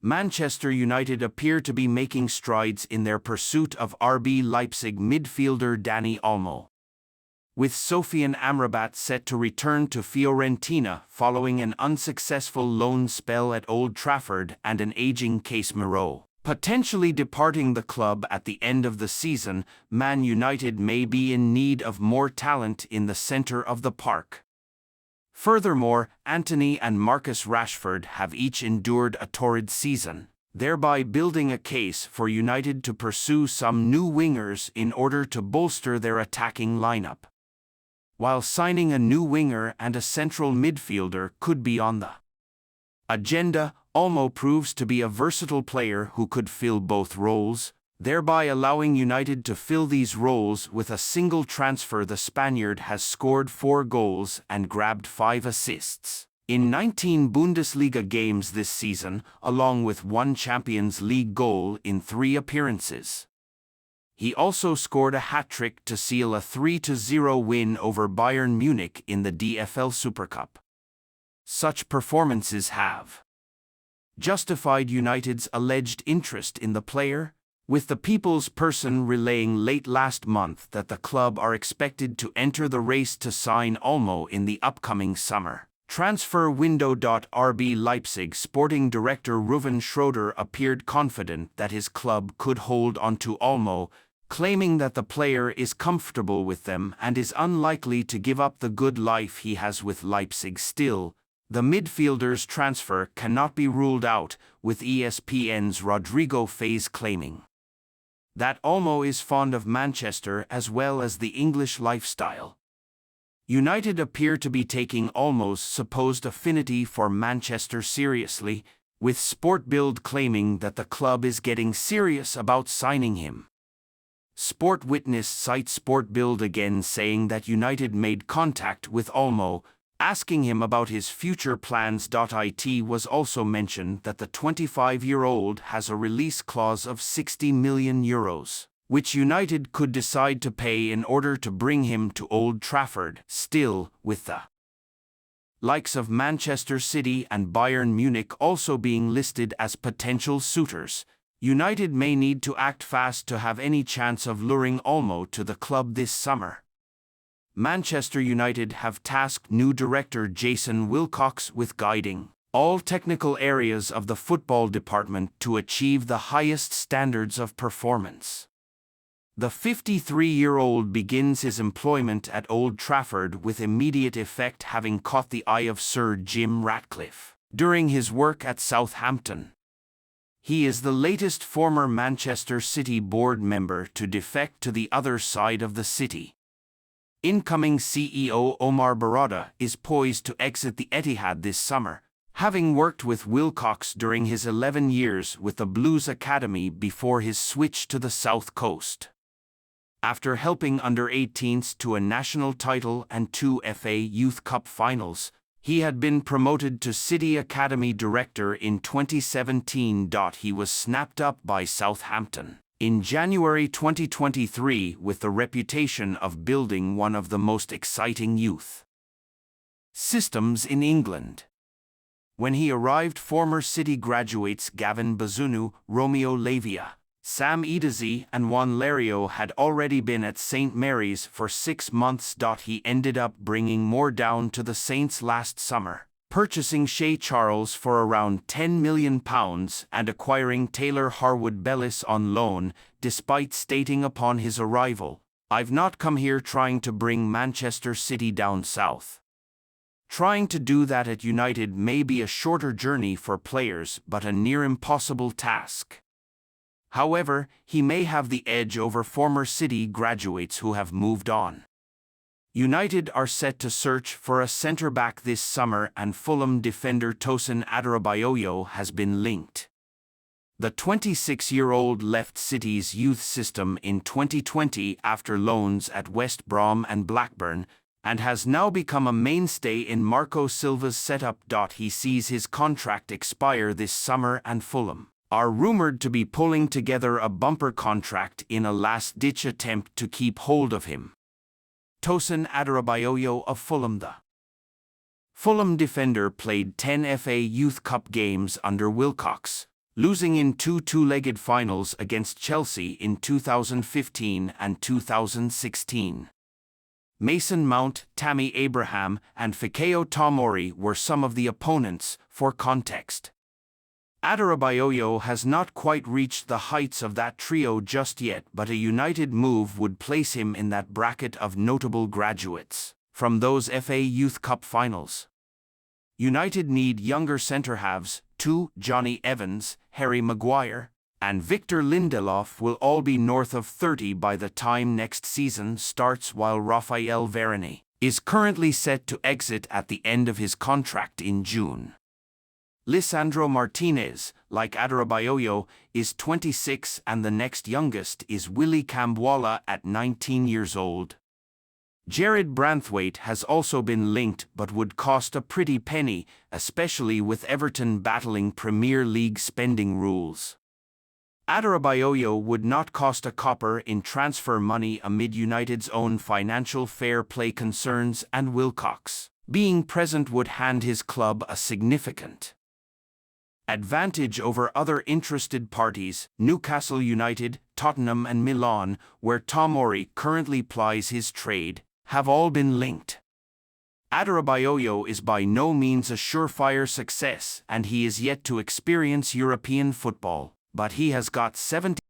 Manchester United appear to be making strides in their pursuit of RB Leipzig midfielder Dani Olmo. With Sofian Amrabat set to return to Fiorentina following an unsuccessful loan spell at Old Trafford and an aging Casemiro potentially departing the club at the end of the season, Man United may be in need of more talent in the centre of the park. Furthermore, Antony and Marcus Rashford have each endured a torrid season, thereby building a case for United to pursue some new wingers in order to bolster their attacking lineup. While signing a new winger and a central midfielder could be on the agenda, Olmo proves to be a versatile player who could fill both roles, thereby allowing United to fill these roles with a single transfer. The Spaniard has scored 4 goals and grabbed 5 assists in 19 Bundesliga games this season, along with 1 Champions League goal in 3 appearances. He also scored a hat-trick to seal a 3-0 win over Bayern Munich in the DFL Super Cup. Such performances have justified United's alleged interest in the player, with the People's Person relaying late last month that the club are expected to enter the race to sign Olmo in the upcoming summer transfer window. RB Leipzig sporting director Ruven Schröder appeared confident that his club could hold onto Olmo, claiming that the player is comfortable with them and is unlikely to give up the good life he has with Leipzig. Still, the midfielder's transfer cannot be ruled out, with ESPN's Rodrigo Fez claiming that Olmo is fond of Manchester as well as the English lifestyle. United appear to be taking Olmo's supposed affinity for Manchester seriously, with Sportbild claiming that the club is getting serious about signing him. Sport Witness cites Sportbild again, saying that United made contact with Olmo, asking him about his future plans. It was also mentioned that the 25-year-old has a release clause of €60 million, which United could decide to pay in order to bring him to Old Trafford. Still, with the likes of Manchester City and Bayern Munich also being listed as potential suitors, United may need to act fast to have any chance of luring Olmo to the club this summer. Manchester United have tasked new director Jason Wilcox with guiding all technical areas of the football department to achieve the highest standards of performance. The 53-year-old begins his employment at Old Trafford with immediate effect, having caught the eye of Sir Jim Ratcliffe during his work at Southampton. He is the latest former Manchester City board member to defect to the other side of the city. Incoming CEO Omar Barada is poised to exit the Etihad this summer, having worked with Wilcox during his 11 years with the Blues Academy before his switch to the South Coast. After helping under-18s to a national title and 2 FA Youth Cup finals, he had been promoted to City Academy Director in 2017. He was snapped up by Southampton in January 2023 with the reputation of building one of the most exciting youth systems in England. When he arrived, former City graduates Gavin Bazunu, Romeo Lavia, Sam Edazi and Juan Lario had already been at St. Mary's for 6 months. He ended up bringing more down to the Saints last summer, purchasing Shea Charles for around £10 million and acquiring Taylor Harwood-Bellis on loan, despite stating upon his arrival, "I've not come here trying to bring Manchester City down south." Trying to do that at United may be a shorter journey for players but a near impossible task. However, he may have the edge over former City graduates who have moved on. United are set to search for a centre-back this summer, and Fulham defender Tosin Adarabioyo has been linked. The 26-year-old left City's youth system in 2020 after loans at West Brom and Blackburn, and has now become a mainstay in Marco Silva's setup. He sees his contract expire this summer, and Fulham are rumoured to be pulling together a bumper contract in a last-ditch attempt to keep hold of him. Tosin Adarabioyo of Fulham. The Fulham defender played 10 FA Youth Cup games under Wilcox, losing in two-legged finals against Chelsea in 2015 and 2016. Mason Mount, Tammy Abraham, and Fikayo Tomori were some of the opponents. For context, Adebayo has not quite reached the heights of that trio just yet, but a United move would place him in that bracket of notable graduates from those FA Youth Cup finals. United need younger centre-halves. Johnny Evans, Harry Maguire, and Victor Lindelof will all be north of 30 by the time next season starts, while Raphael Varane is currently set to exit at the end of his contract in June. Lisandro Martinez, like Adebayo, is 26 and the next youngest is Willy Kambwala at 19 years old. Jared Branthwaite has also been linked but would cost a pretty penny, especially with Everton battling Premier League spending rules. Adebayo would not cost a copper in transfer money amid United's own financial fair play concerns, and Wilcox being present would hand his club a significant advantage over other interested parties. Newcastle United, Tottenham and Milan, where Tomori currently plies his trade, have all been linked. Adebayo is by no means a surefire success and he is yet to experience European football, but he has got 17